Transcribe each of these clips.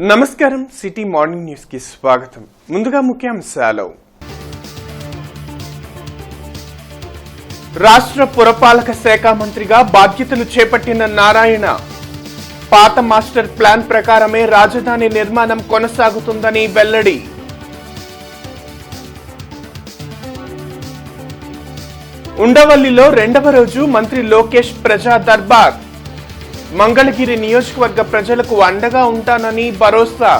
నమస్కారం city morning news కి స్వాగతం. ముందుగా ముఖ్యాంశాలు. రాష్ట్ర పురపాలక శాఖ మంత్రిగా బాధ్యతలు చేపట్టిన నారాయణ పాత మాస్టర్ ప్లాన్ ప్రకారమే రాజధాని నిర్మాణం కొనసాగుతుందని వెల్లడి. ఉండవల్లిలో రెండవ రోజు మంత్రి లోకేష్ ప్రజా దర్బార్. మంగళగిరి నియోజకవర్గ ప్రజలకు అండగా ఉంటానని భరోసా.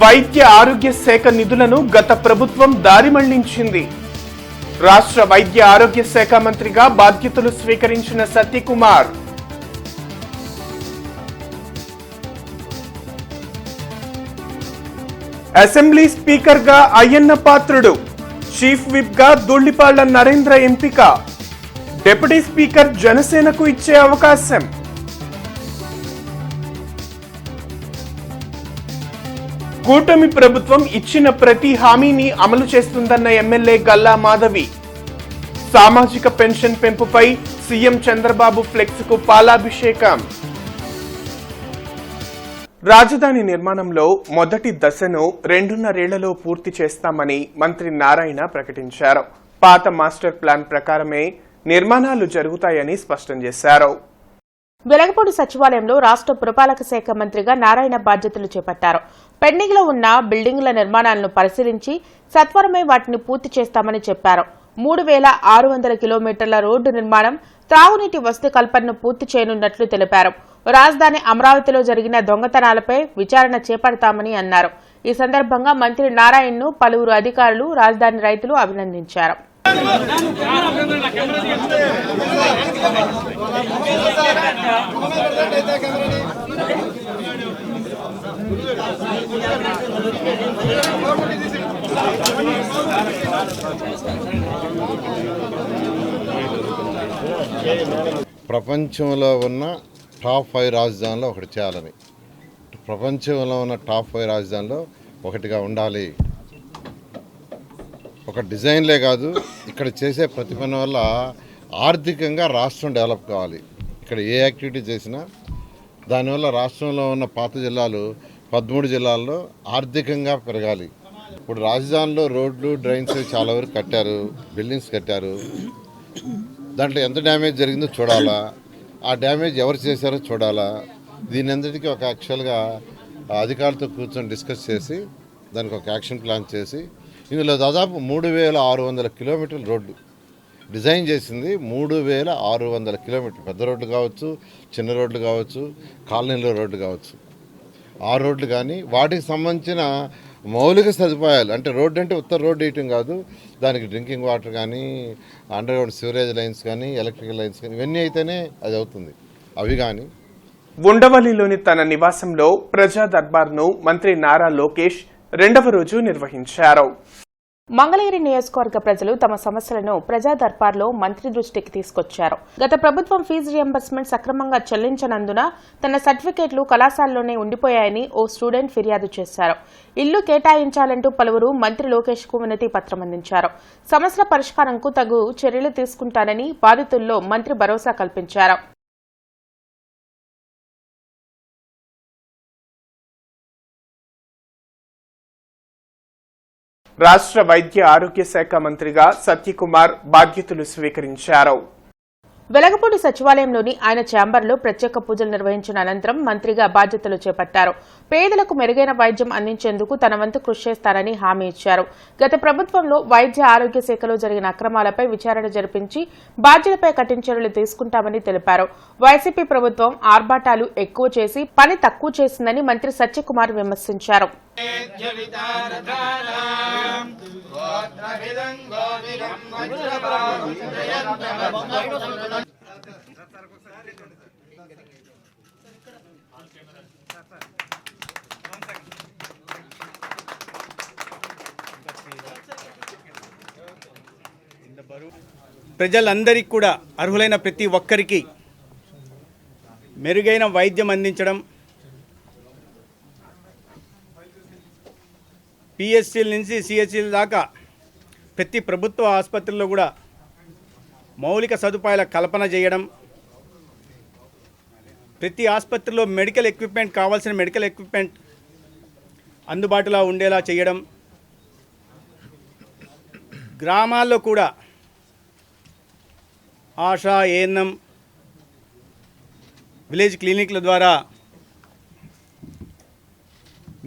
వైద్య ఆరోగ్య శాఖ నిధులను గత ప్రభుత్వం దారి మళ్లించింది. రాష్ట్ర వైద్య ఆరోగ్య శాఖ మంత్రిగా బాధ్యతలు స్వీకరించిన సత్యకుమార్. అసెంబ్లీ స్పీకర్ గా అయ్యన్న పాత్రుడు, చీఫ్ విప్ గా దుళ్లిపాళ్ల నరేంద్ర ఎంపిక. డిప్యూటీ స్పీకర్ జనసేనకు ఇచ్చే అవకాశం. కూటమి ప్రభుత్వం ఇచ్చిన ప్రతి హామీని అమలు చేస్తుందన్న ఎమ్మెల్యే గల్లా మాధవి. సామాజిక పెన్షన్ పెంపుపై సీఎం చంద్రబాబు ఫ్లెక్స్ కు పాలాభిషేకం. రాజధాని నిర్మాణంలో మొదటి దశను 2.5 ఏళ్లలో పూర్తి చేస్తామని మంత్రి నారాయణ ప్రకటించారు. పాత మాస్టర్ ప్లాన్ ప్రకారమే నిర్మాణాలు జరుగుతాయని స్పష్టం చేశారు. వెలగపూడి సచివాలయంలో రాష్ట్ర పురపాలక శాఖ మంత్రిగా నారాయణ బాధ్యతలు చేపట్టారు. పెండింగ్ లో ఉన్న బిల్డింగుల నిర్మాణాలను పరిశీలించి సత్వరమే వాటిని పూర్తి చేస్తామని చెప్పారు. 3,600 కిలోమీటర్ల రోడ్డు నిర్మాణం, త్రాగునీటి వసతి కల్పనను పూర్తి చేయనున్నట్లు తెలిపారు. రాజధాని అమరావతిలో జరిగిన దొంగతనాలపై విచారణ చేపడతామని అన్నారు. ఈ సందర్భంగా మంత్రి నారాయణను పలువురు అధికారులు, రాజధాని రైతులు అభినందించారు. ప్రపంచంలో ఉన్న టాప్ 5 రాజధానిలో ఒకటి చేయాలని, ప్రపంచంలో ఉన్న టాప్ 5 రాజధానిలో ఒకటిగా ఉండాలి. ఒక డిజైన్లే కాదు, ఇక్కడ చేసే ప్రతి పని వల్ల ఆర్థికంగా రాష్ట్రం డెవలప్ కావాలి. ఇక్కడ ఏ యాక్టివిటీ చేసినా దానివల్ల రాష్ట్రంలో ఉన్న పాత జిల్లాలు 13 జిల్లాల్లో ఆర్థికంగా పెరగాలి. ఇప్పుడు రాజధానిలో రోడ్లు, డ్రైన్స్ చాలా వరకు కట్టారు, బిల్డింగ్స్ కట్టారు. దాంట్లో ఎంత డ్యామేజ్ జరిగిందో చూడాలా, ఆ డ్యామేజ్ ఎవరు చేశారో చూడాలా. దీని అందరికీ ఒక యాక్చువల్గా అధికారులతో కూర్చొని డిస్కస్ చేసి దానికి ఒక యాక్షన్ ప్లాన్ చేసి, ఇందులో దాదాపు 3,600 కిలోమీటర్ల రోడ్లు డిజైన్ చేసింది. 3,600 కిలోమీటర్లు పెద్ద రోడ్లు కావచ్చు, చిన్న రోడ్లు కావచ్చు, కాలనీలో రోడ్లు కావచ్చు. ఆ రోడ్లు కానీ వాటికి సంబంధించిన మౌలిక సదుపాయాలు, అంటే రోడ్డు అంటే ఉత్తర రోడ్డు వేయటం కాదు, దానికి డ్రింకింగ్ వాటర్ కానీ, అండర్ గ్రౌండ్ సివరేజ్ లైన్స్ కానీ, ఎలక్ట్రికల్ లైన్స్ కానీ, ఇవన్నీ అయితేనే అది అవుతుంది. అవి కానీ ఉండవల్లిలోని తన నివాసంలో ప్రజా దర్బార్ను మంత్రి నారా లోకేష్ రెండవ రోజు నిర్వహించారు. మంగళగిరి నియోజకవర్గ ప్రజలు తమ సమస్యలను ప్రజా దర్బార్లో మంత్రి దృష్టికి తీసుకొచ్చారు. గత ప్రభుత్వం ఫీజు రియంబర్స్మెంట్ సక్రమంగా చెల్లించనందున తన సర్టిఫికేట్లు కళాశాలలోనే ఉండిపోయాయని ఓ స్టూడెంట్ ఫిర్యాదు చేశారు. ఇల్లు కేటాయించాలంటూ పలువురు మంత్రి లోకేష్ కు వినతి పత్రం అందించారు. సమస్యల పరిష్కారంకు తగు చర్యలు తీసుకుంటానని బాధితుల్లో మంత్రి భరోసా కల్పించారు. రాష్ట్ర వైద్య ఆరోగ్య శాఖ మంత్రిగా సత్యకుమార్ బాధ్యతలు స్వీకరించారు. వెలగపూడి సచివాలయంలోని ఆయన ఛాంబర్లో ప్రత్యేక పూజలు నిర్వహించిన అనంతరం మంత్రిగా బాధ్యతలు చేపట్టారు. పేదలకు మెరుగైన వైద్యం అందించేందుకు తన వంతు కృషి చేస్తానని హామీ ఇచ్చారు. గత ప్రభుత్వంలో వైద్య ఆరోగ్య శాఖలో జరిగిన అక్రమాలపై విచారణ జరిపించి బాధ్యులపై కఠిన చర్యలు తీసుకుంటామని తెలిపారు. వైసీపీ ప్రభుత్వం ఆర్భాటాలు ఎక్కువ చేసి పని తక్కువ చేసిందని మంత్రి సత్యకుమార్ విమర్శించారు. ప్రజలందరికీ కూడా అర్హులైన ప్రతి ఒక్కరికి మెరుగైన వైద్యం అందించడం, పిఎస్సీల నుంచి సిహెచ్సీల దాకా ప్రతి ప్రభుత్వ ఆసుపత్రుల్లో కూడా మౌలిక సదుపాయాల కల్పన చేయడం, ప్రతి ఆసుపత్రిలో మెడికల్ ఎక్విప్మెంట్ కావాల్సిన మెడికల్ ఎక్విప్మెంట్ అందుబాటులో ఉండేలా చేయడం, గ్రామాల్లో కూడా ఆశా, ఏఎన్ఎం, విలేజ్ క్లినిక్ల ద్వారా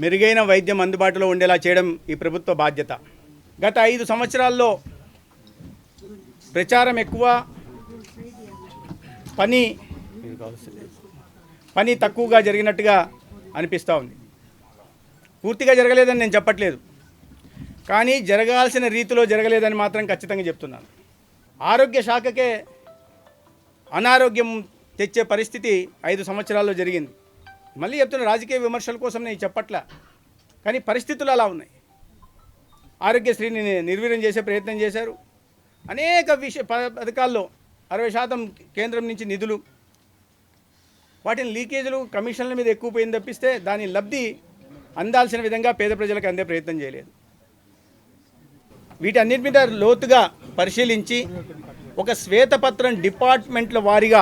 మెరుగైన వైద్యం అందుబాటులో ఉండేలా చేయడం ఈ ప్రభుత్వ బాధ్యత. గత 5 సంవత్సరాల్లో ప్రచారం ఎక్కువ, పని తక్కువగా జరిగినట్టుగా అనిపిస్తూ ఉంది. పూర్తిగా జరగలేదని నేను చెప్పట్లేదు, కానీ జరగాల్సిన రీతిలో జరగలేదని మాత్రం ఖచ్చితంగా చెప్తున్నాను. ఆరోగ్య శాఖకే అనారోగ్యం తెచ్చే పరిస్థితి 5 సంవత్సరాల్లో జరిగింది. మళ్ళీ చెప్తున్న రాజకీయ విమర్శల కోసం నేను చెప్పట్లా, కానీ పరిస్థితులు అలా ఉన్నాయి. ఆరోగ్యశ్రీని నిర్వీర్యం చేసే ప్రయత్నం చేశారు. అనేక పథకాల్లో 60% కేంద్రం నుంచి నిధులు, వాటిని లీకేజీలు, కమిషన్ల మీద ఎక్కువ పోయింది తప్పిస్తే దాని లబ్ధి అందాల్సిన విధంగా పేద ప్రజలకు అందే ప్రయత్నం చేయలేదు. వీటన్నిటి మీద లోతుగా పరిశీలించి ఒక శ్వేతపత్రం, డిపార్ట్మెంట్ల వారీగా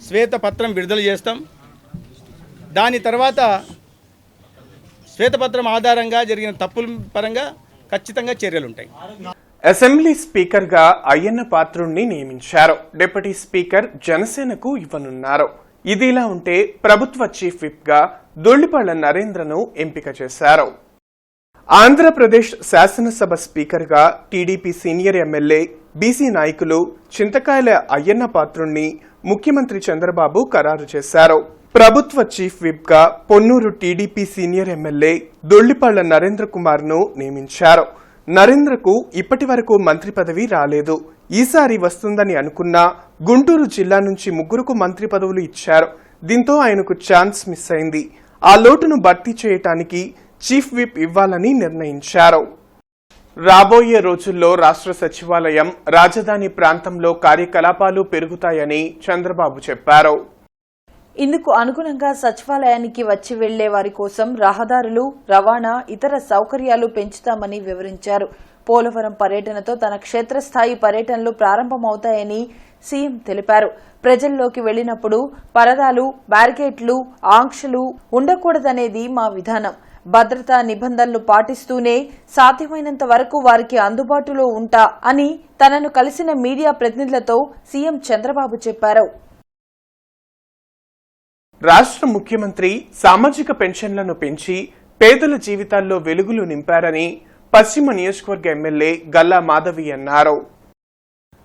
శ్వేతపత్రం విడుదల చేస్తాం. దాని తర్వాత శ్వేతపత్రం ఆధారంగా జరిగిన తప్పుల పరంగా ఖచ్చితంగా చర్యలుంటాయి. అసెంబ్లీ స్పీకర్ గా అయ్యన్న పాత్రుణ్ణి నియమించారు. డిప్యూటీ స్పీకర్ జనసేనకు ఇవ్వనున్నారు. ఇదిలా ఉంటే ప్రభుత్వ చీఫ్ విప్ గా దొళ్లిపళ్ల నరేంద్రను ఎంపిక చేశారు. ఆంధ్రప్రదేశ్ శాసనసభ స్పీకర్ గా టీడీపీ సీనియర్ ఎమ్మెల్యే, బీసీ నాయకులు చింతకాయల అయ్యన్న పాత్రుణ్ణి ముఖ్యమంత్రి చంద్రబాబు ఖరారు చేశారు. ప్రభుత్వ చీఫ్ విప్ గా పొన్నూరు టీడీపీ సీనియర్ ఎమ్మెల్యే దొళ్లిపళ్ల నరేంద్ర కుమార్ ను నియమించారు. నరేంద్రకు ఇప్పటి వరకు మంత్రి పదవి రాలేదు. ఈసారి వస్తుందని అనుకున్నా గుంటూరు జిల్లా నుంచి 3 మంత్రి పదవులు ఇచ్చారు. దీంతో ఆయనకు ఛాన్స్ మిస్ అయింది. ఆ లోటును భర్తీ చేయటానికి చీఫ్ విప్ ఇవ్వాలని నిర్ణయించారు. రాబోయే రోజుల్లో రాష్ట్ర సచివాలయం, రాజధాని ప్రాంతంలో కార్యకలాపాలు పెరుగుతాయని చంద్రబాబు చెప్పారు. ఇందుకు అనుగుణంగా సచివాలయానికి వచ్చి వెళ్లే వారి కోసం రహదారులు, రవాణా, ఇతర సౌకర్యాలు పెంచుతామని వివరించారు. పోలవరం పర్యటనతో తన క్షేత్రస్థాయి పర్యటనలు ప్రారంభమవుతాయని సీఎం తెలిపారు. ప్రజల్లోకి వెళ్లినప్పుడు పరదాలు, బ్యారికేడ్లు, ఆంక్షలు ఉండకూడదనేది మా విధానం. భద్రతా నిబంధనలు పాటిస్తూనే సాధ్యమైనంత వరకు వారికి అందుబాటులో ఉంటా అని తనను కలిసిన మీడియా ప్రతినిధులతో సీఎం చంద్రబాబు చెప్పారు. రాష్ట్ర ముఖ్యమంత్రి సామాజిక పెన్షన్లను పెంచి పేదల జీవితాల్లో వెలుగులు నింపారని పశ్చిమ నియోజకవర్గ ఎమ్మెల్యే గల్లా మాధవి అన్నారు.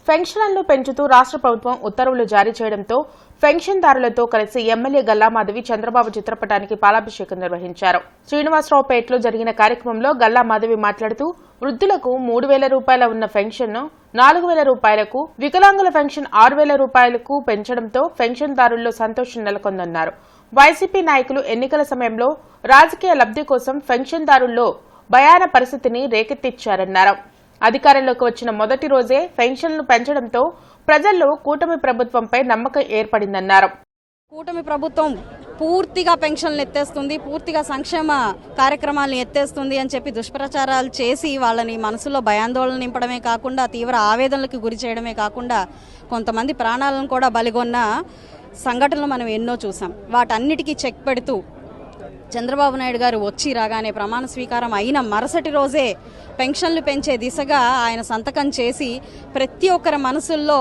పెన్షన్లను పెంచుతూ రాష్ట్ర ప్రభుత్వం ఉత్తర్వులు జారీ చేయడంతో పెన్షన్దారులతో కలిసి ఎమ్మెల్యే గల్లామాధవి చంద్రబాబు చిత్రపటానికి పాలాభిషేకం నిర్వహించారు. శ్రీనివాసరావుపేటలో జరిగిన కార్యక్రమంలో గల్లామాధవి మాట్లాడుతూ వృద్ధులకు 3,000 రూపాయల ఉన్న పెన్షన్ను 4,000 రూపాయలకు, వికలాంగుల పెన్షన్ 6,000 రూపాయలకు పెంచడంతో పెన్షన్దారుల్లో సంతోషం నెలకొందన్నారు. వైసీపీ నాయకులు ఎన్నికల సమయంలో రాజకీయ లబ్ధి కోసం పెన్షన్దారుల్లో భయాన పరిస్థితిని రేకెత్తిచ్చారన్నారు. అధికారంలోకి వచ్చిన మొదటి రోజే పెన్షన్లు పెంచడంతో ప్రజల్లో కూటమి ప్రభుత్వంపై నమ్మకం ఏర్పడిందన్నారు. కూటమి ప్రభుత్వం పూర్తిగా పెన్షన్లు ఎత్తేస్తుంది, పూర్తిగా సంక్షేమ కార్యక్రమాలను ఎత్తేస్తుంది అని చెప్పి దుష్ప్రచారాలు చేసి వాళ్ళని మనసులో భయాందోళన నింపడమే కాకుండా తీవ్ర ఆవేదనలకు గురి చేయడమే కాకుండా కొంతమంది ప్రాణాలను కూడా బలిగొన్న సంఘటనలు మనం ఎన్నో చూసాం. వాటన్నిటికీ చెక్ పెడుతూ చంద్రబాబు నాయుడు గారు వచ్చి రాగానే ప్రమాణ స్వీకారం అయిన మరుసటి రోజే పెన్షన్లు పెంచే దిశగా ఆయన సంతకం చేసి ప్రతి ఒక్కరి మనసుల్లో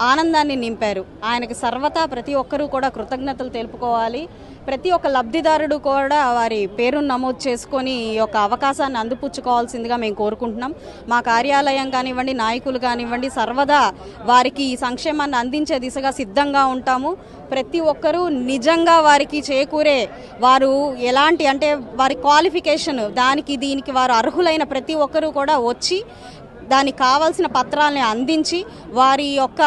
ఆనందాన్ని నింపారు. ఆయనకు సర్వతా ప్రతి ఒక్కరూ కూడా కృతజ్ఞతలు తెలుపుకోవాలి. ప్రతి ఒక్క లబ్ధిదారుడు కూడా వారి పేరును నమోదు చేసుకొని ఈ యొక్క అవకాశాన్ని అందిపుచ్చుకోవాల్సిందిగా మేము కోరుకుంటున్నాం. మా కార్యాలయం కానివ్వండి, నాయకులు కానివ్వండి, సర్వదా వారికి ఈ సంక్షేమాన్ని అందించే దిశగా సిద్ధంగా ఉంటాము. ప్రతి ఒక్కరూ నిజంగా వారికి చేకూరే, వారు ఎలాంటి అంటే వారి క్వాలిఫికేషన్ దీనికి వారు అర్హులైన ప్రతి ఒక్కరూ కూడా వచ్చి దానికి కావాల్సిన పత్రాలని అందించి వారి యొక్క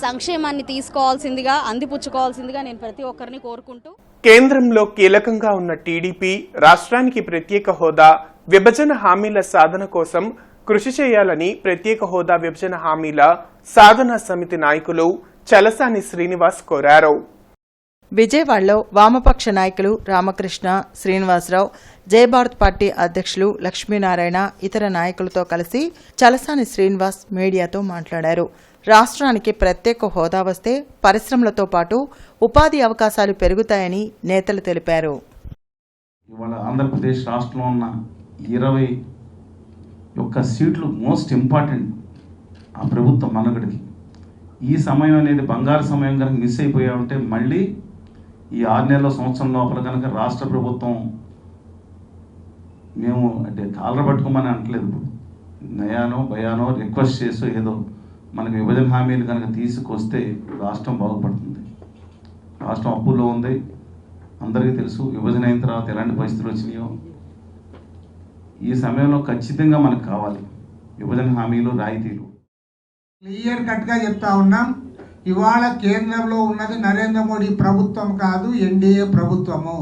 సంక్షేమాన్ని తీసుకోవాల్సిందిగా, అందిపుచ్చుకోవాల్సిందిగా నేను ప్రతి ఒక్కరిని కోరుకుంటూ, కేంద్రంలో కీలకంగా ఉన్న టీడీపీ రాష్ట్రానికి ప్రత్యేక హోదా, విభజన హామీల సాధన కోసం కృషి చేయాలని ప్రత్యేక హోదా, విభజన హామీల సాధనా సమితి నాయకులు చలసాని శ్రీనివాస్ కోరారు. విజయవాడలో వామపక్ష నాయకులు రామకృష్ణ, శ్రీనివాసరావు, జయభారత్ పార్టీ అధ్యక్షులు లక్ష్మీనారాయణ, ఇతర నాయకులతో కలిసి చలసాని శ్రీనివాస్ మీడియాతో మాట్లాడారు. రాష్ట్రానికి ప్రత్యేక హోదా వస్తే పరిశ్రమలతో పాటు ఉపాధి అవకాశాలు పెరుగుతాయని నేతలు తెలిపారు. ఇవాళ ఆంధ్రప్రదేశ్ రాష్ట్రంలో ఉన్న 21 సీట్లు మోస్ట్ ఇంపార్టెంట్ ఆ ప్రభుత్వం మనుగడకి. ఈ సమయం అనేది బంగారు సమయం కనుక మిస్ అయిపోయా ఉంటే మళ్ళీ ఈ 6 నెలల సంవత్సరం లోపల కనుక రాష్ట్ర ప్రభుత్వం మేము అంటే కాలర పట్టుకోమని అనట్లేదు, నయానో భయానో రిక్వెస్ట్ చేసో ఏదో మనకు విభజన హామీలు కనుక తీసుకొస్తే రాష్ట్రం బాగుపడుతుంది. రాష్ట్రం అప్పుల్లో ఉంది, అందరికీ తెలుసు. విభజన అయిన తర్వాత ఎలాంటి పరిస్థితులు వచ్చినాయో. ఈ సమయంలో ఖచ్చితంగా మనకు కావాలి విభజన హామీలు, రాయితీలు. క్లియర్ కట్గా చెప్తా ఉన్నాం, ఇవాళ కేంద్రంలో ఉన్నది నరేంద్ర మోడీ ప్రభుత్వం కాదు, ఎన్డీఏ ప్రభుత్వము.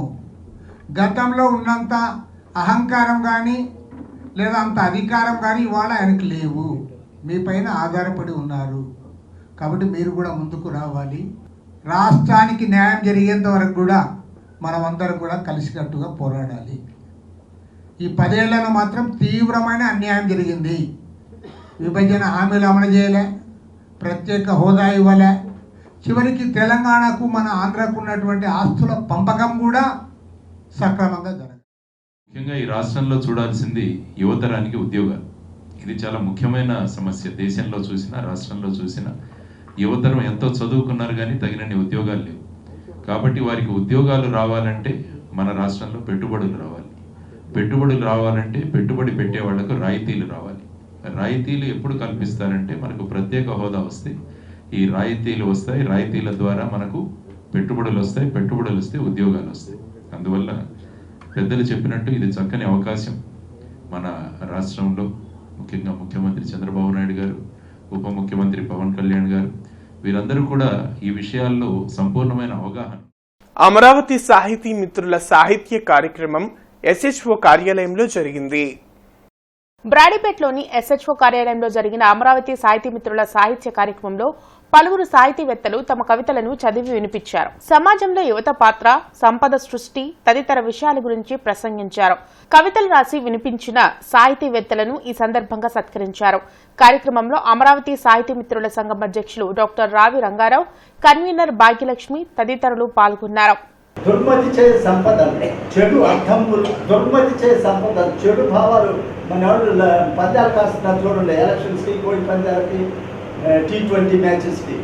గతంలో ఉన్నంత అహంకారం కానీ లేదా అంత అధికారం కానీ ఇవాళ ఆయనకు లేవు. మీ పైన ఆధారపడి ఉన్నారు. కాబట్టి మీరు కూడా ముందుకు రావాలి. రాష్ట్రానికి న్యాయం జరిగేంత వరకు కూడా మనమందరం కూడా కలిసికట్టుగా పోరాడాలి. ఈ 10 ఏళ్లలో మాత్రం తీవ్రమైన అన్యాయం జరిగింది. విభజన హామీలు అమలు చేయలే, ప్రత్యేక హోదా ఇవ్వలే, చివరికి తెలంగాణకు మన ఆంధ్రకు ఉన్నటువంటి ఆస్తుల పంపకం కూడా సక్రమంగా జరగదు. ముఖ్యంగా ఈ రాష్ట్రంలో చూడాల్సింది యువతరానికి ఉద్యోగాలు. ఇది చాలా ముఖ్యమైన సమస్య. దేశంలో చూసినా రాష్ట్రంలో చూసినా యువతరం ఎంతో చదువుకున్నారు కానీ తగినన్ని ఉద్యోగాలు లేవు. కాబట్టి వారికి ఉద్యోగాలు రావాలంటే మన రాష్ట్రంలో పెట్టుబడులు రావాలి. పెట్టుబడులు రావాలంటే పెట్టుబడి పెట్టే వాళ్లకు రాయితీలు రావాలి. రాయితీలు ఎప్పుడు కల్పిస్తారంటే మనకు ప్రత్యేక హోదా వస్తే ఈ రాయితీలు వస్తాయి. రాయితీల ద్వారా మనకు పెట్టుబడులు వస్తాయి. పెట్టుబడులు వస్తే ఉద్యోగాలు వస్తాయి. అందువల్ల పెద్దలు చెప్పినట్టు ఇది చక్కని అవకాశం మన రాష్ట్రంలో. ముఖ్యంగా ముఖ్యమంత్రి చంద్రబాబు నాయుడు గారు, ఉప ముఖ్యమంత్రి పవన్ కళ్యాణ్ గారు, వీరందరూ కూడా ఈ విషయాల్లో సంపూర్ణమైన అవగాహన. అమరావతి సాహితీ మిత్రుల సాహిత్య కార్యక్రమం ఎస్హెచ్ఓ కార్యాలయంలో జరిగింది. బ్రాడీపేటలోని ఎస్హెచ్ఓ కార్యాలయంలో జరిగిన అమరావతి సాహితీ మిత్రుల సాహిత్య కార్యక్రమంలో పలువురు సాహితీవేత్తలు తమ కవితలను చదివి వినిపించారు. సమాజంలో యువత పాత్ర, సంపద సృష్టి తదితర విషయాల గురించి ప్రసంగించారు. కవితలు రాసి వినిపించిన సాహితీవేత్తలను ఈ సందర్భంగా సత్కరించారు. కార్యక్రమంలో అమరావతి సాహితీ మిత్రుల సంఘం అధ్యక్షులు డాక్టర్ రావి రంగారావు, కన్వీనర్ భాగ్యలక్ష్మి తదితరులు పాల్గొన్నారు. దుర్మతి చే సంపద, చెడు అర్థములు, దుర్మతి చే సంపద, చెడు భావాలు. మన వాళ్ళు పందాలు కాస్తున్నారు చూడండి, ఎలక్షన్స్కి, కోడి పందాలకి, T20 మ్యాచెస్కి.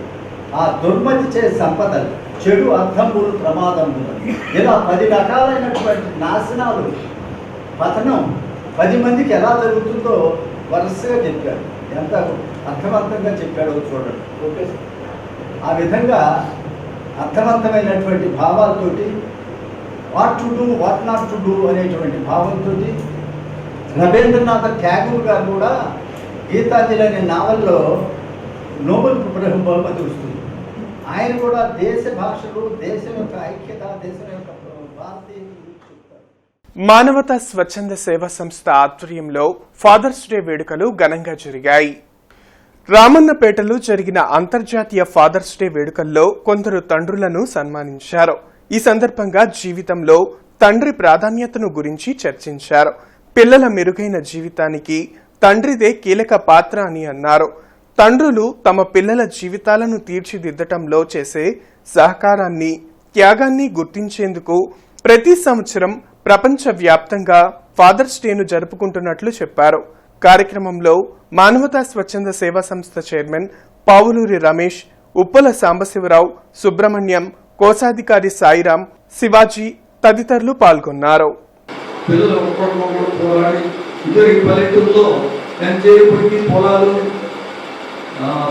ఆ దుర్మతి చే సంపదలు, చెడు అర్థములు, ప్రమాదములు, ఇలా 10 రకాలైనటువంటి నాశనాలు, పతనం 10 మందికి ఎలా జరుగుతుందో వరుసగా చెప్పాడు. ఎంత అర్థవంతంగా చెప్పాడో చూడండి. ఓకే, ఆ విధంగా అర్థవంతమైనటువంటి భావాలతోటి what to do, what not to do అనేటువంటి భావంతో రవీంద్రనాథ్ ఠాగూర్ గారు కూడా గీతాంజలి అనే నావల్లో నోబెల్ బహుమతి వస్తుంది. ఆయన కూడా దేశ భాషలు, దేశం యొక్క ఐక్యత, దేశం యొక్క భారతీయులు చెప్తారు. మానవతా స్వచ్ఛంద సేవా సంస్థ ఆధ్వర్యంలో ఫాదర్స్ డే వేడుకలు ఘనంగా జరిగాయి. రామన్నపేటలో జరిగిన అంతర్జాతీయ ఫాదర్స్ డే వేడుకల్లో కొందరు తండ్రులను సన్మానించారు. ఈ సందర్భంగా జీవితంలో తండ్రి ప్రాధాన్యతను గురించి చర్చించారు. పిల్లల మెరుగైన జీవితానికి తండ్రిదే కీలక పాత్ర అని అన్నారు. తండ్రులు తమ పిల్లల జీవితాలను తీర్చిదిద్దటంలో చేసే సహకారాన్ని, త్యాగాన్ని గుర్తించేందుకు ప్రతి సంవత్సరం ప్రపంచవ్యాప్తంగా ఫాదర్స్ డేను జరుపుకుంటున్నట్లు చెప్పారు. కార్యక్రమంలో మానవతా స్వచ్ఛంద సేవా సంస్థ చైర్మన్ పావులూరి రమేష్, ఉప్పల సాంబశివరావు, సుబ్రహ్మణ్యం, కోశాధికారి సాయిరాం, శివాజీ తదితరులు పాల్గొన్నారు.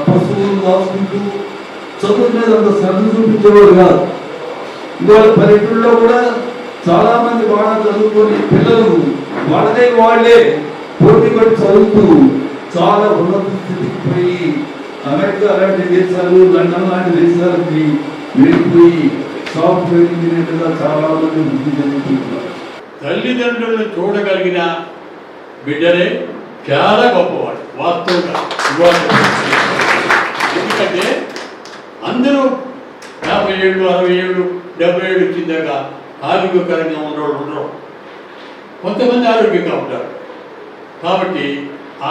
పశువులు దాచుకుంటూ చదువు మీద అంత శ్రద్ధ చూపించేవారు కాదు. ఇవాళ పల్లెటూళ్ళలో కూడా చాలా మంది బాగా చదువుకొని పిల్లలు వాళ్లే పోటీ పడి చదువుతూ చాలా ఉన్నత స్థితికి పోయి అమెరికా లాంటి దేశాలు, లండన్ లాంటి దేశాలకి వెళ్ళిపోయి సాఫ్ట్వేర్ ఇంజనీర్గా చాలా మంది వృద్ధి చెందుతున్నారు. తల్లిదండ్రులను చూడగలిగిన బిడ్డలే చాలా గొప్పవాడు వాస్తవంగా. ఎందుకంటే అందరూ 50 ఏళ్ళు, 60 ఏళ్ళు, 70 ఏళ్ళు వచ్చిందాక ఆరోగ్యకరంగా ఉన్నవాళ్ళు ఉండరు. కొంతమంది ఆరోగ్యంగా ఉంటారు. కాబట్టి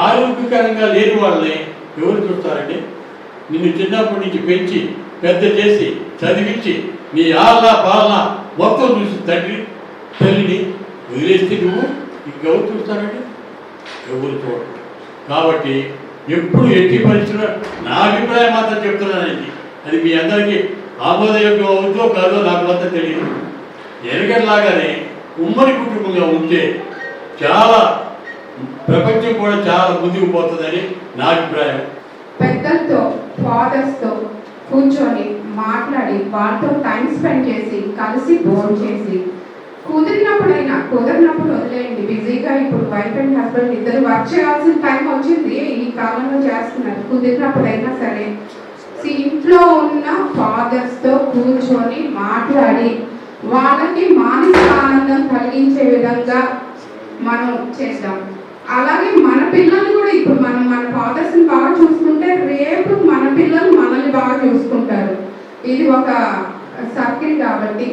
ఆరోగ్యకరంగా లేని వాళ్ళని ఎవరు చూస్తారంటే నిన్ను చిన్నప్పటి నుంచి పెంచి పెద్ద చేసి చదివించి నీ ఆలన పాలన మొత్తం చూసి తల్లిని వదిలేస్తే నువ్వు ఇంకెవరు చూస్తారండి? ఎవరు చూడరు. కాబట్టి ఎప్పుడు ఎట్టి పరిస్థితుల్లో నా అభిప్రాయం మాత్రం చెప్తున్నానండి, అది మీ అందరికీ ఆమోదయోగ్యం అవుతుందో కాదో నాకు మాత్రం తెలియదు. ఎనగలాగానే ఉమ్మడి కుటుంబంగా ఉంటే చాలా ప్రపంచం కూడా చాలా ముందుకు పోతుందని నా అభిప్రాయం. పెద్దలతో ఫాదర్స్తో కూర్చొని మాట్లాడి వాళ్ళతో టైం స్పెండ్ చేసి కలిసి భోజనం చేసి కుదిరినప్పుడు వదిలేయండి. బిజీగా ఇప్పుడు వైఫ్ అండ్ హస్బెండ్ ఇద్దరు వర్క్ చేయాల్సిన టైం వచ్చింది, ఈ కాలంలో చేస్తున్నారు. కుదిరినప్పుడైనా సరే ఇంట్లో ఉన్న ఫాదర్స్తో కూర్చొని మాట్లాడి వాళ్ళకి మానసిక ఆనందం కలిగించే విధంగా మనం చేద్దాం. అలాగే మన పిల్లలు కూడా ఇప్పుడు మన ఫాదర్స్ని బాగా చూసుకుంటే రేపు మన పిల్లలు మనల్ని బాగా చూసుకుంటారు. ఇది ఒక సర్కిల్ కాబట్టి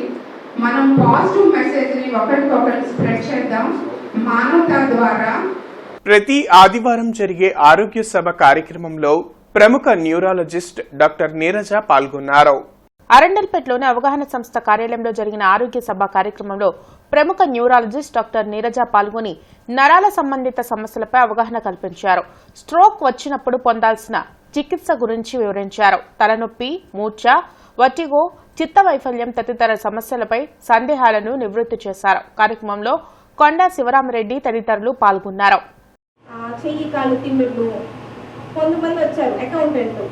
మనం పాజిటివ్ మెసేజ్ని ఒకరికొకరు స్ప్రెడ్ చేద్దాం మానవత ద్వారా. ప్రతి ఆదివారం జరిగే ఆరోగ్య సభ కార్యక్రమంలో ప్రముఖ న్యూరాలజిస్ట్ డాక్టర్ నీరజ పాల్గొన్నారు. అరండల్పేటలోని అవగాహన సంస్థ కార్యాలయంలో జరిగిన ఆరోగ్య సభ కార్యక్రమంలో ప్రముఖ న్యూరాలజిస్ట్ డాక్టర్ నీరజ పాల్గొని నరాల సంబంధిత సమస్యలపై అవగాహన కల్పించారు. స్ట్రోక్ వచ్చినప్పుడు పొందాల్సిన చికిత్స గురించి వివరించారు. తలనొప్పి, మూర్ఛ, వర్టిగో, చిత్త వైఫల్యం తదితర సమస్యలపై సందేహాలను నివృత్తి చేశారు. కార్యక్రమంలో కొండా శివరామరెడ్డి తదితరులు పాల్గొన్నారు. చెయ్యి కాలు తిమ్మిళ్ళు, కొంతమంది వచ్చారు అకౌంటెంట్,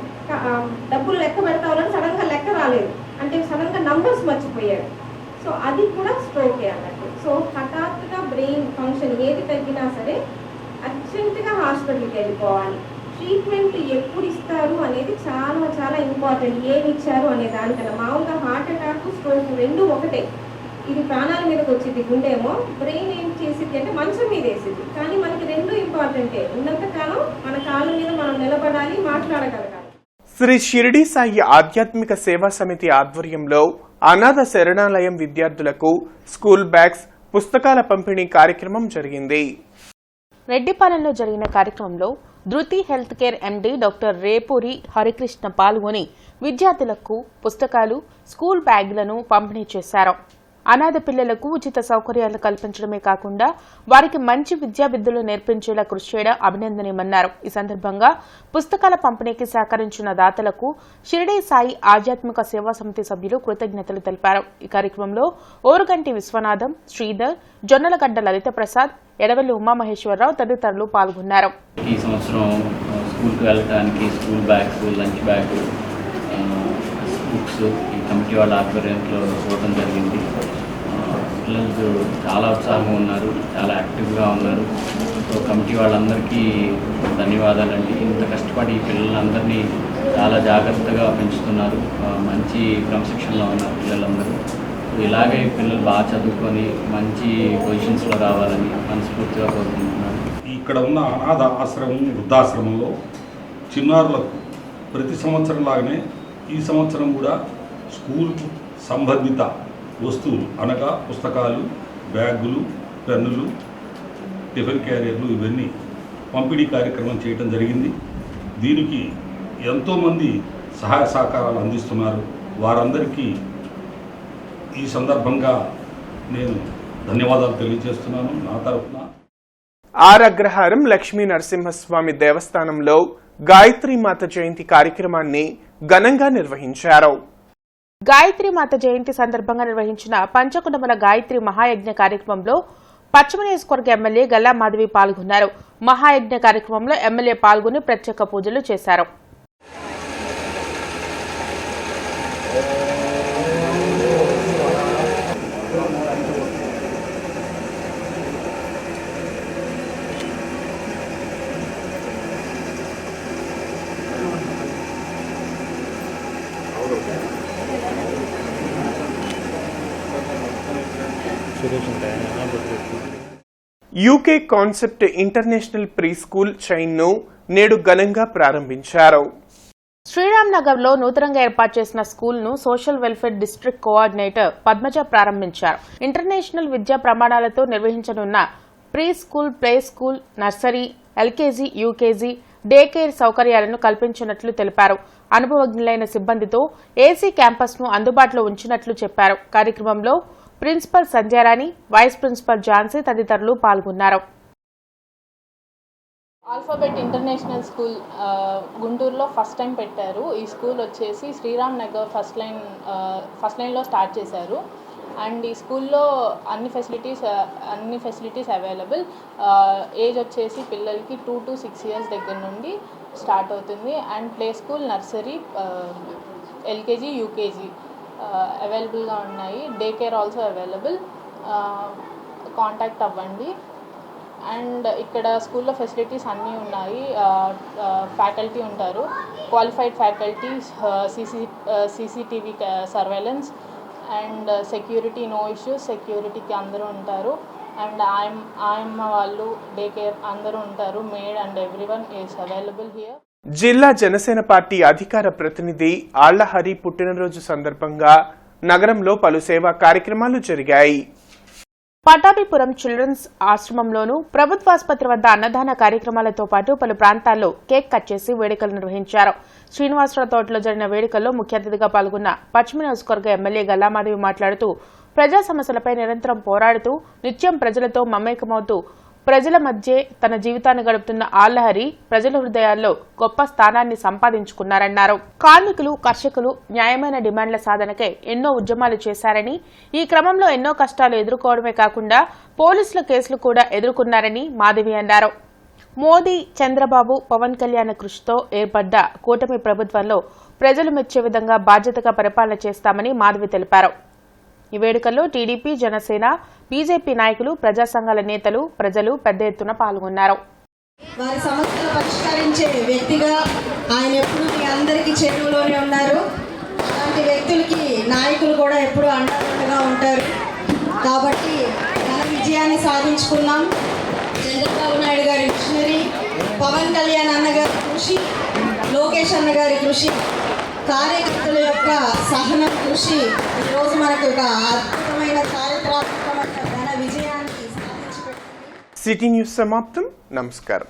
డబ్బులు లెక్క పెడతామని సడన్ గా లెక్క రాలేదు అంటే సడన్ గా నంబర్స్ మర్చిపోయారు. సో అది కూడా స్ట్రోకే అన్నట్టు. సో హఠాత్తుగా బ్రెయిన్ ఫంక్షన్ ఏది తగ్గినా సరే అర్జెంటుగా హాస్పిటల్కి వెళ్ళిపోవాలి. ట్రీట్మెంట్ ఎప్పుడు ఇస్తారు అనేది చాలా చాలా ఇంపార్టెంట్. ఏమి ఇచ్చారు అనే దానికన్నా మామూలుగా హార్ట్ అటాక్, స్ట్రోక్ రెండు ఒకటే. ఇది ప్రాణాల మీదకి వచ్చింది, గుండేమో బ్రెయిన్ ఏం చేసింది అంటే మంచం మీద వేసింది. కానీ మనకి రెండు ఇంపార్టెంటే. ఉన్నంతకాలం మన కాళ్ళ మీద మనం నిలబడాలి, మాట్లాడగలగాలి. శ్రీ షిరిడి సాయి ఆధ్యాత్మిక సేవా సమితి ఆధ్వర్యంలో అనాథ శరణాలయం విద్యార్థులకు స్కూల్ బ్యాగ్స్, పుస్తకాల పంపిణీ కార్యక్రమం జరిగింది. రెడ్డిపాలెంలో జరిగిన కార్యక్రమంలో ధృతి health care MD doctor Repuri Harikrishna పాల్గొని విద్యార్థులకు పుస్తకాలు, స్కూల్ బ్యాగులను పంపిణీ చేశారు. అనాథ పిల్లలకు ఉచిత సౌకర్యాలు కల్పించడమే కాకుండా వారికి మంచి విద్యాబుద్ధులు నేర్పించేలా కృషి చేయడం అభినందనీయమన్నారు. ఈ సందర్భంగా పుస్తకాల పంపిణీకి సహకరించిన దాతలకు షిరిడి సాయి ఆధ్యాత్మిక సేవా సమితి సభ్యులు కృతజ్ఞతలు తెలిపారు. ఈ కార్యక్రమంలో ఓరుగంటి విశ్వనాథం, శ్రీధర్, జొన్నలగడ్డ లలిత ప్రసాద్, ఎడవల్లి ఉమామహేశ్వరరావు తదితరులు పాల్గొన్నారు. ఈ సంవత్సరం స్కూల్కి వెళ్ళడానికి school bags, lunch bag, books ఈ కమిటీ వాళ్ళ ఆధ్వర్యంలో ఇవ్వడం జరిగింది. పిల్లలు చాలా ఉత్సాహంగా ఉన్నారు, చాలా యాక్టివ్గా ఉన్నారు. సో కమిటీ వాళ్ళందరికీ ధన్యవాదాలండి. ఇంత కష్టపడి ఈ పిల్లలందరినీ చాలా జాగ్రత్తగా పెంచుతున్నారు. మంచి క్రమశిక్షణలో ఉన్నారు పిల్లలందరూ. ఇలాగే పిల్లలు బాగా చదువుకొని మంచి పొజిషన్స్లో రావాలని మనస్ఫూర్తిగా కోరుకుంటున్నాను. ఇక్కడ ఉన్న అనాథ ఆశ్రమం, వృద్ధాశ్రమంలో చిన్నారులకు ప్రతి సంవత్సరం లాగానే ఈ సంవత్సరం కూడా స్కూల్కు సంబంధిత వస్తువులు అనగా పుస్తకాలు, బ్యాగులు, పెన్నులు, టిఫిన్ క్యారియర్లు ఇవన్నీ పంపిణీ కార్యక్రమం చేయడం జరిగింది. దీనికి ఎంతోమంది సహాయ సహకారాలు అందిస్తున్నారు. వారందరికీ ఈ సందర్భంగా నేను ధన్యవాదాలు తెలియజేస్తున్నాను నా తరఫున. ఆర్ అగ్రహారం లక్ష్మీ నరసింహస్వామి దేవస్థానంలో గాయత్రీమాత జయంతి కార్యక్రమాన్ని ఘనంగా నిర్వహించారు. గాయత్రీమాత జయంతి సందర్భంగా నిర్వహించిన పంచకుండముల గాయత్రి మహాయజ్ఞ కార్యక్రమంలో పశ్చిమ నియోజకవర్గ ఎమ్మెల్యే గల్లా మాధవి పాల్గొన్నారు. మహాయజ్ఞ కార్యక్రమంలో ఎమ్మెల్యే పాల్గొని ప్రత్యేక పూజలు చేశారు. UK concept international pre school chain ను నేడు ఘనంగా ప్రారంభించారు. శ్రీరామ్ నగర్ లో నూతనంగా ఏర్పాటు చేసిన స్కూల్ ను social welfare district coordinator Padmaja ప్రారంభించారు. ఇంటర్నేషనల్ విద్యా ప్రమాణాలతో నిర్వహించనున్న pre school, play school, nursery, LKG, UKG, day care సౌకర్యాలను కల్పించినట్లు తెలిపారు. అనుభవజ్ఞులైన సిబ్బందితో ఏసీ క్యాంపస్ను అందుబాటులో ఉంచినట్లు చెప్పారు. కార్యక్రమంలో principal Sandhyarani, vice principal Jhansi తదితరులు పాల్గొన్నారు. ఆల్ఫాబెట్ ఇంటర్నేషనల్ స్కూల్ గుంటూరులో ఫస్ట్ టైం పెట్టారు. ఈ స్కూల్ వచ్చేసి శ్రీరామ్ నగర్ ఫస్ట్ లైన్లో స్టార్ట్ చేశారు. అండ్ ఈ స్కూల్లో అన్ని ఫెసిలిటీస్ అవైలబుల్. ఏజ్ వచ్చేసి పిల్లలకి 2 to 6 years దగ్గర నుండి స్టార్ట్ అవుతుంది. And play school, nursery, LKG, UKG అవైలబుల్గా ఉన్నాయి. Day care also available. Contact అవ్వండి. అండ్ ఇక్కడ స్కూల్లో ఫెసిలిటీస్ అన్నీ ఉన్నాయి. ఫ్యాకల్టీ ఉంటారు, qualified faculty, CCTV surveillance and security, no issues. సెక్యూరిటీకి అందరూ ఉంటారు. అండ్ ఆయమ్మ వాళ్ళు, డే కేర్ అందరూ ఉంటారు. Maid and everyone is available here. జిల్లా జనసేన పార్టీ అధికార ప్రతినిధి ఆళ్లహరి పుట్టినరోజు సందర్భంగా నగరంలో పలు సేవా కార్యక్రమాలు జరిగాయి. పటాభిపురం చిల్డ్రన్స్ ఆశ్రమంలోనూ ప్రభుత్వాసుపత్రి వద్ద అన్నదాన కార్యక్రమాలతో పాటు పలు ప్రాంతాల్లో కేక్ కట్ చేసి వేడుకలు నిర్వహించారు. శ్రీనివాసరావు తోటలో జరిగిన వేడుకల్లో ముఖ్య అతిథిగా పాల్గొన్న పశ్చిమ నియోజకవర్గ ఎమ్మెల్యే గల్లామాధవి మాట్లాడుతూ ప్రజా సమస్యలపై నిరంతరం పోరాడుతూ నిత్యం ప్రజలతో మమేకమవుతూ ప్రజల మధ్య తన జీవితాన్ని గడుపుతున్న ఆళ్లహరి ప్రజల హృదయాల్లో గొప్ప స్థానాన్ని సంపాదించుకున్నారన్నారు. కార్మికులు, కర్షకులు న్యాయమైన డిమాండ్ల సాధనకై ఎన్నో ఉద్యమాలు చేశారని, ఈ క్రమంలో ఎన్నో కష్టాలు ఎదుర్కోవడమే కాకుండా పోలీసుల కేసులు కూడా ఎదుర్కొన్నారని మాధవి అన్నారు. మోదీ, చంద్రబాబు, పవన్ కళ్యాణ్ కృషితో ఏర్పడ్డ కూటమి ప్రభుత్వంలో ప్రజలు మెచ్చే విధంగా బాధ్యతగా పరిపాలన చేస్తామని మాధవి తెలిపారు. ఈ వేడుకల్లో టీడీపీ, జనసేన, బీజేపీ నాయకులు, ప్రజా సంఘాల నేతలు, ప్రజలు పెద్ద ఎత్తున పాల్గొన్నారు. వారి సమస్యలు పరిష్కరించే వ్యక్తిగా ఆయన ఎప్పుడు మీ అందరికీ చేరువలోనే ఉన్నారు. అలాంటి వ్యక్తులకి నాయకులు కూడా ఎప్పుడూ అండగా ఉంటారు. కాబట్టి మన విజయాన్ని సాధించుకున్నాం. చంద్రబాబు నాయుడు గారి విషనరీ, పవన్ కళ్యాణ్ అన్నగారి కృషి, లోకేష్ అన్న గారి కృషి, కార్యకర్తల యొక్క సహన కృషి ఈరోజు మనకు ఒక అద్భుతమైన చారిత్రాత్మకమైన ఘన విజయాన్ని సాధించి పెట్టింది. సిటీ న్యూస్ సమాప్తం. నమస్కారం.